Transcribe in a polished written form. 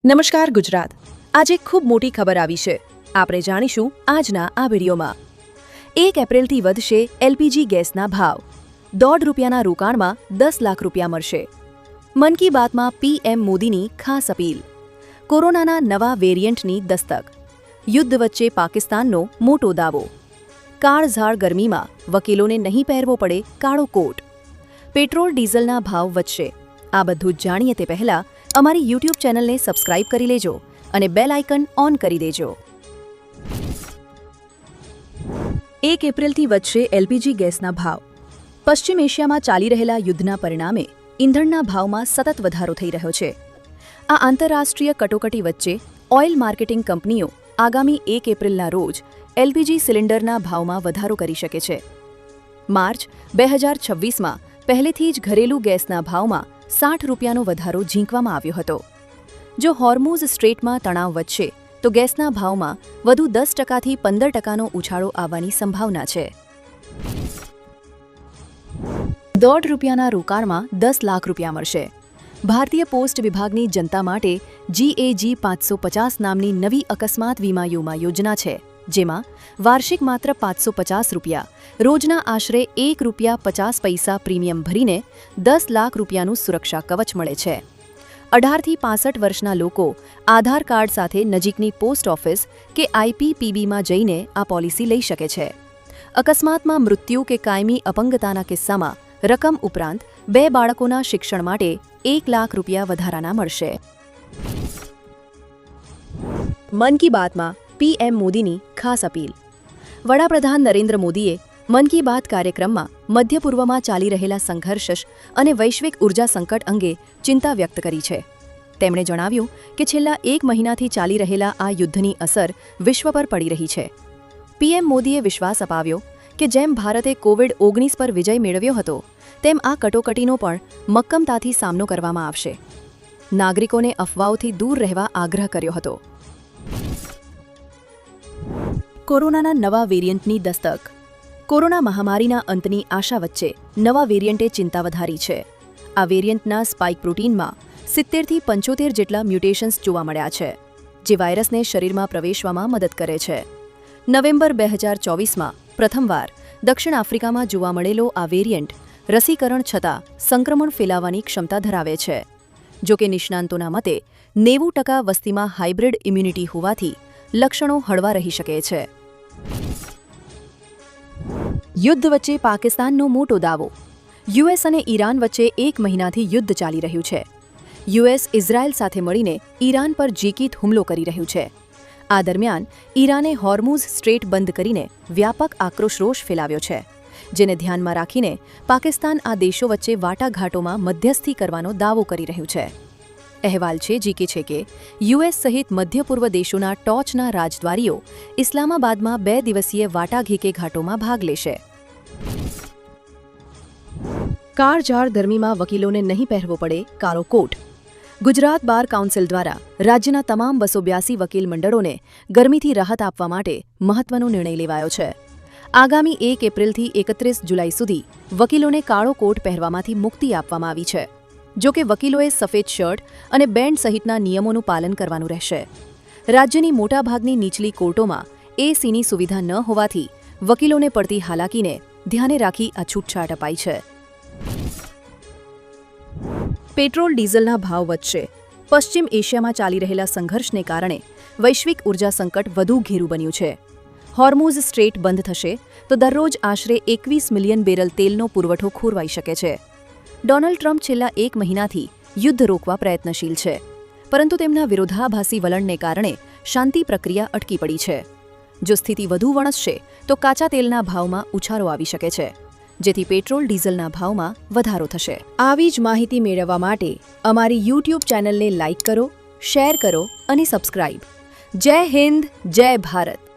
નમસ્કાર ગુજરાત। આજે ખૂબ મોટી ખબર આવી છે। આપણે જાણીશું આજના આ વિડીયોમાં। 1 એપ્રિલથી વધશે એલપીજી ગેસના ભાવ। 1.5 રૂપિયાના રોકાણમાં 10 લાખ રૂપિયા મળશે। મન કી બાતમાં પીએમ મોદીની ખાસ અપીલ। કોરોનાના નવા વેરિયન્ટની દસ્તક। યુદ્ધ વચ્ચે પાકિસ્તાનનો મોટો દાવો। કાળઝાળ ગરમીમાં વકીલોને નહીં પહેરવો પડે કાળો કોટ। પેટ્રોલ ડીઝલના ભાવ વધશે। આ બધું જ જાણીએ તે પહેલા અમારી યુટ્યુબ ચેનલને સબસ્ક્રાઇબ કરી લેજો અને બેલ આઇકન ઓન કરી દેજો। 1 એપ્રિલથી વધશે એલપીજી ગેસના ભાવ। પશ્ચિમ એશિયામાં ચાલી રહેલા યુદ્ધના પરિણામે ઈંધણના ભાવમાં સતત વધારો થઈ રહ્યો છે। આ આંતરરાષ્ટ્રીય કટોકટી વચ્ચે ઓઇલ માર્કેટિંગ કંપનીઓ આગામી 1 એપ્રિલના રોજ એલપીજી સિલિન્ડરના ભાવમાં વધારો કરી શકે છે। માર્ચ 2026માં પહેલેથી જ ઘરેલું ગેસના ભાવમાં 60 રૂપિયાનો વધારો ઝીંકવામાં આવ્યો હતો। જો હોર્મુઝ સ્ટ્રેટમાં તણાવ વધશે તો ગેસના ભાવમાં વધુ 10%થી 15%નો ઉછાળો આવવાની સંભાવના છે। 1.5 રૂપિયાના રોકાણમાં 10 લાખ રૂપિયા મળશે। ભારતીય પોસ્ટ વિભાગની જનતા માટે GAG 550 નામની નવી અકસ્માત વીમા યોજના છે, જેમાં વાર્ષિક માત્ર 550 રૂપિયા, રોજના આશરે 1 રૂપિયા 50 પૈસા પ્રીમિયમ ભરીને 10 લાખ રૂપિયાનું સુરક્ષા કવચ મળે છે। 18થી 65 વર્ષના લોકો આધાર કાર્ડ સાથે નજીકની પોસ્ટ ઓફિસ કે IPPBમાં જઈને આ પોલિસી લઈ શકે છે। અકસ્માતમાં મૃત્યુ કે કાયમી અપંગતાના કિસ્સામાં રકમ ઉપરાંત 2 બાળકોના શિક્ષણ માટે 1 લાખ રૂપિયા વધારાના મળશે। મન કી બાતમાં પીએમ મોદીની ખાસ અપીલ। વડાપ્રધાન નરેન્દ્ર મોદીએ મન કી બાત કાર્યક્રમમાં મધ્ય પૂર્વમાં ચાલી રહેલા સંઘર્ષ અને વૈશ્વિક ઉર્જા સંકટ અંગે ચિંતા વ્યક્ત કરી છે। તેમણે જણાવ્યું કે છેલ્લા 1 મહિનાથી ચાલી રહેલા આ યુદ્ધની અસર વિશ્વ પર પડી રહી છે। પીએમ મોદીએ વિશ્વાસ અપાવ્યો કે જેમ ભારતે કોવિડ-19 પર વિજય મેળવ્યો હતો, તેમ આ કટોકટીનો પણ મક્કમતાથી સામનો કરવામાં આવશે। નાગરિકોને અફવાઓથી દૂર રહેવા આગ્રહ કર્યો હતો। કોરોનાના નવા વેરિયન્ટની દસ્તક। કોરોના મહામારીના અંતની આશા વચ્ચે નવા વેરિયન્ટે ચિંતા વધારી છે। આ વેરિયન્ટના સ્પાઇક પ્રોટીનમાં 70થી 75 જેટલા મ્યુટેશન્સ જોવા મળ્યા છે, જે વાયરસને શરીરમાં પ્રવેશવામાં મદદ કરે છે। નવેમ્બર 2024માં પ્રથમવાર દક્ષિણ આફ્રિકામાં જોવા મળેલો આ વેરિયન્ટ રસીકરણ છતાં સંક્રમણ ફેલાવવાની ક્ષમતા ધરાવે છે। જોકે નિષ્ણાંતોના મતે 90% વસ્તીમાં હાઇબ્રિડ ઇમ્યુનિટી હોવાથી લક્ષણો હળવા રહી શકે છે। યુદ્ધ વચ્ચે પાકિસ્તાનનો મોટો દાવો। યુએસ અને ઈરાન વચ્ચે 1 મહિનાથી યુદ્ધ ચાલી રહ્યું છે। યુએસ ઇઝરાયલ સાથે મળીને ઈરાન પર જીકીત હુમલો કરી રહ્યું છે। આ દરમિયાન ઈરાને હોર્મુઝ સ્ટ્રેટ બંધ કરીને વ્યાપક આક્રોશ ફેલાવ્યો છે, જેને ધ્યાનમાં રાખીને પાકિસ્તાન આ દેશો વચ્ચે વાટાઘાટોમાં મધ્યસ્થી કરવાનો દાવો કરી રહ્યું છે। અહેવાલ જીકે છે કે યુએસ સહિત મધ્ય પૂર્વ દેશોના ટોચના રાજદ્વારીઓ ઇસ્લામાબાદમાં 2 દિવસીય વાટાઘાટે ઘાટોમાં ભાગ લેશે। કાળઝાળ ગરમીમાં વકીલોને નહીં પહેરવો પડે કાળો કોટ। ગુજરાત બાર કાઉન્સિલ દ્વારા રાજ્યના તમામ 282 વકીલ મંડળોને ગરમીથી રાહત આપવા માટે મહત્વનો નિર્ણય લેવાયો છે। આગામી 1 એપ્રિલથી 31 જુલાઈ સુધી વકીલોને કાળો કોટ પહેરવામાંથી મુક્તિ આપવામાં આવી છે। જો કે વકીલોએ સફેદ શર્ટ અને બેન્ડ સહિતના નિયમોનું પાલન કરવાનું રહેશે। રાજ્યની મોટાભાગની નીચલી કોર્ટોમાં એસીની સુવિધા ન હોવાથી વકીલોને પડતી હાલાકીને ધ્યાને રાખી આ છૂટછાટ અપાઈ છે। પેટ્રોલ ડીઝલના ભાવ વધશે। પશ્ચિમ એશિયામાં ચાલી રહેલા સંઘર્ષને કારણે વૈશ્વિક ઉર્જા સંકટ વધુ ઘેરું બન્યું છે। હોર્મુઝ સ્ટ્રેટ બંધ થશે તો દરરોજ આશરે 21 મિલિયન બેરલ તેલનો પુરવઠો ખોરવાઈ શકે છે। ડોનાલ્ડ ટ્રમ્પ છેલ્લા 1 મહિનાથી યુદ્ધ રોકવા પ્રયત્નશીલ છે, પરંતુ તેમના વિરોધાભાસી વલણને કારણે શાંતિ પ્રક્રિયા અટકી પડી છે। જો સ્થિતિ વધુ વણસશે તો કાચા તેલના ભાવમાં ઉછાળો આવી શકે છે, જેથી પેટ્રોલ ડીઝલના ભાવમાં વધારો થશે। આવી જ માહિતી મેળવવા માટે અમારી યુટ્યુબ ચેનલને લાઇક કરો, શેર કરો અને સબસ્ક્રાઇબ। જય હિન્દ, જય ભારત।